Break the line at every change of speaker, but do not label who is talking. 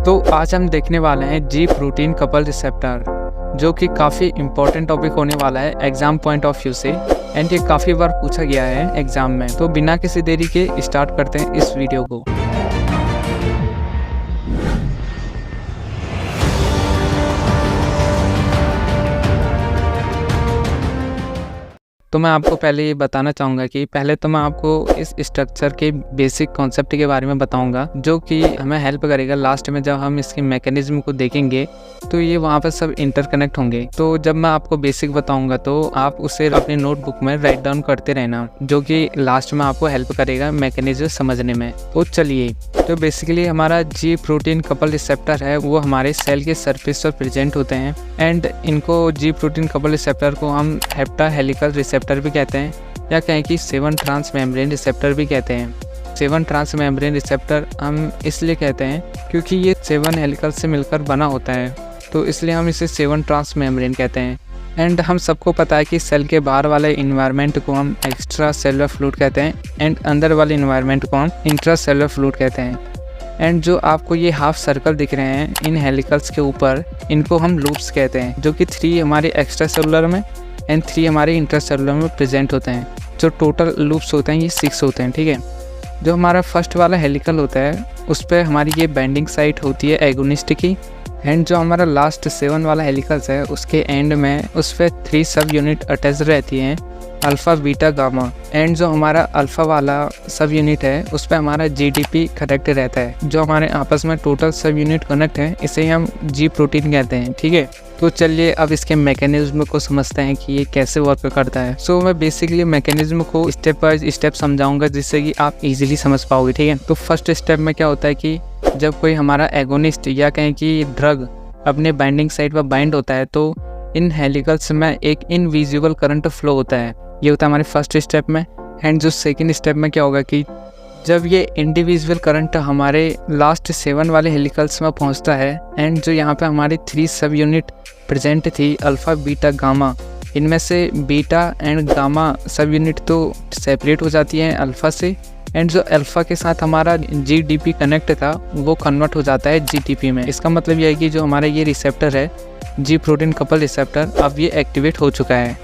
तो आज हम देखने वाले हैं जी प्रोटीन कपल रिसेप्टर, जो कि काफ़ी इम्पोर्टेंट टॉपिक होने वाला है एग्ज़ाम पॉइंट ऑफ व्यू से। एंड ये काफ़ी बार पूछा गया है एग्ज़ाम में। तो बिना किसी देरी के स्टार्ट करते हैं इस वीडियो को। तो मैं आपको पहले ये बताना चाहूँगा कि पहले तो मैं आपको इस स्ट्रक्चर के बेसिक कॉन्सेप्ट के बारे में बताऊँगा, जो कि हमें हेल्प करेगा लास्ट में जब हम इसके मैकेनिज्म को देखेंगे तो ये वहाँ पर सब इंटरकनेक्ट होंगे। तो जब मैं आपको बेसिक बताऊँगा तो आप उसे अपनी नोटबुक में राइट डाउन करते रहना, जो कि लास्ट में आपको हेल्प करेगा मैकेनिज्म समझने में। तो चलिए, तो बेसिकली हमारा जी प्रोटीन कपल रिसेप्टर है वो हमारे सेल के सरफेस पर प्रेजेंट होते हैं। एंड इनको जी प्रोटीन कपल रिसेप्टर को हम हेप्टा हेलिकल रिसेप्टर भी कहते हैं, या कहें कि 7 ट्रांस मेम्ब्रेन रिसेप्टर भी कहते हैं। 7 ट्रांस मेम्ब्रेन रिसेप्टर हम इसलिए कहते हैं क्योंकि ये 7 हेलिकल से मिलकर बना होता है, तो इसलिए हम इसे 7 ट्रांस मेम्ब्रेन कहते हैं। एंड हम सबको पता है कि सेल के बाहर वाले इन्वायरमेंट को हम एक्स्ट्रा सेलुलर फ्लूइड कहते हैं एंड अंदर वाले इन्वायरमेंट को हम इंट्रा सेलुलर फ्लूइड कहते हैं। एंड जो आपको ये हाफ सर्कल दिख रहे हैं इन हेलिकल्स के ऊपर, इनको हम लूप्स कहते हैं, जो कि 3 हमारे एक्स्ट्रा सेलुलर में एंड 3 हमारे इंट्रासेलुलर में प्रेजेंट होते हैं। जो टोटल लूप्स होते हैं ये 6 होते हैं, ठीक है। जो हमारा फर्स्ट वाला हेलिकल होता है उस पर हमारी ये बैंडिंग साइट होती है एगोनिस्ट की। एंड जो हमारा लास्ट 7 वाला हेलिकल्स है उसके एंड में उस पर 3 सब यूनिट अटैच रहती हैं, अल्फ़ा बीटा गामा। एंड जो हमारा अल्फ़ा वाला सब यूनिट है उस पर हमारा जीडीपी कनेक्ट रहता है। जो हमारे आपस में टोटल सब यूनिट कनेक्ट है इसे हम जी प्रोटीन कहते हैं, ठीक है। तो चलिए अब इसके मैकेनिज्म को समझते हैं कि ये कैसे वर्क करता है। सो मैं बेसिकली मैकेनिज्म को स्टेप बाय स्टेप समझाऊंगा जिससे कि आप इजीली समझ पाओगे, ठीक है। तो फर्स्ट स्टेप में क्या होता है कि जब कोई हमारा एगोनिस्ट या कहें कि ड्रग अपने बाइंडिंग साइट पर बाइंड होता है तो इन हेलिकल्स में एक इनविजिबल करंट फ्लो होता है। ये होता है हमारे फर्स्ट स्टेप में। एंड जो सेकेंड स्टेप में क्या होगा कि जब ये इंडिविजुअल करंट हमारे लास्ट 7 वाले हेलिकल्स में पहुंचता है एंड जो यहाँ पे हमारी 3 सब यूनिट प्रेजेंट थी अल्फ़ा बीटा गामा, इनमें से बीटा एंड गामा सब यूनिट तो सेपरेट हो जाती हैं अल्फ़ा से। एंड जो अल्फ़ा के साथ हमारा जीडीपी कनेक्ट था वो कन्वर्ट हो जाता है जीटीपी में। इसका मतलब यह है कि जो हमारा ये रिसेप्टर है जी प्रोटीन कपल रिसेप्टर, अब ये एक्टिवेट हो चुका है।